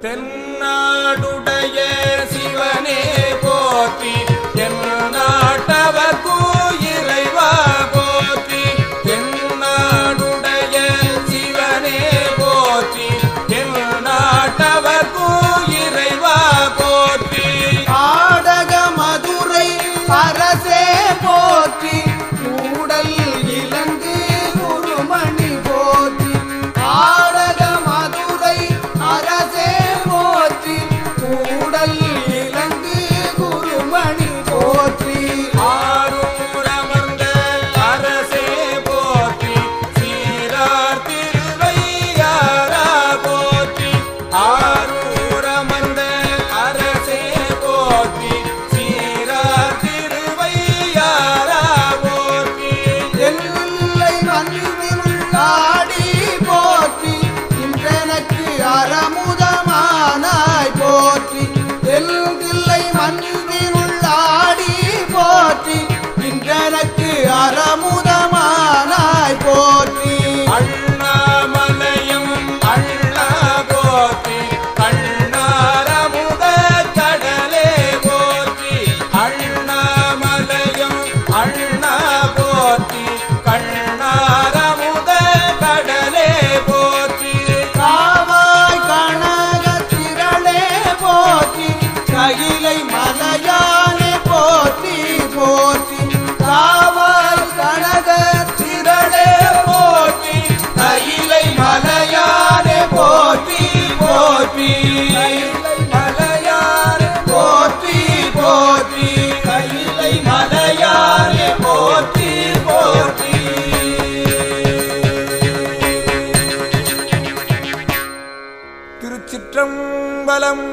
தென்னாடுடைய சிவனே போற்றி, தென்னாட்டவர்க்கும் இறைவா போற்றி. தென்னாடுடைய சிவனே போற்றி, தென்னாட்டவர்க்கும் இறைவா போற்றி. ஆடக மதுரை அரசே போற்றி, கூடல் இலங்கு குருமணி போற்றி. ஆடக மதுரை அரசே போற்றி, கூடல் இலங்கு குருமணி போற்றி. ஆரூரமர்ந்த அரசே போற்றி, சீரார் திருவையாரா போற்றி. ஆரூரமர்ந்த அரசே போற்றி, சீரார் திருவையாரா போற்றி. எல்லை மண்ணினுள்ளாடி போற்றி, இன்றெனக்கு அறமுதமானாய் போற்றி. எல்லை மண்ணினுள்ளாடி போற்றி, இன்றெனக்கு அறமுதமானாய் போற்றி. அண்ணாமலையும் அண்ணா போற்றி, கண்ணாரமுத கடலே போற்றி. அண்ணாமலையும் அண்ணா போற்றி, கண்ணாரமுத கடலே போற்றி. காவாய் கனக திரளே போற்றி, கையிலை மலையானே போற்றி போற்றி. காவாய் கனக திரளே போற்றி, கையிலை மலையானே போற்றி போற்றி. மலையானே போற்றி போற்றி, கையிலை மலையானே போற்றி போற்றி. திருச்சிற்றம்பலம்.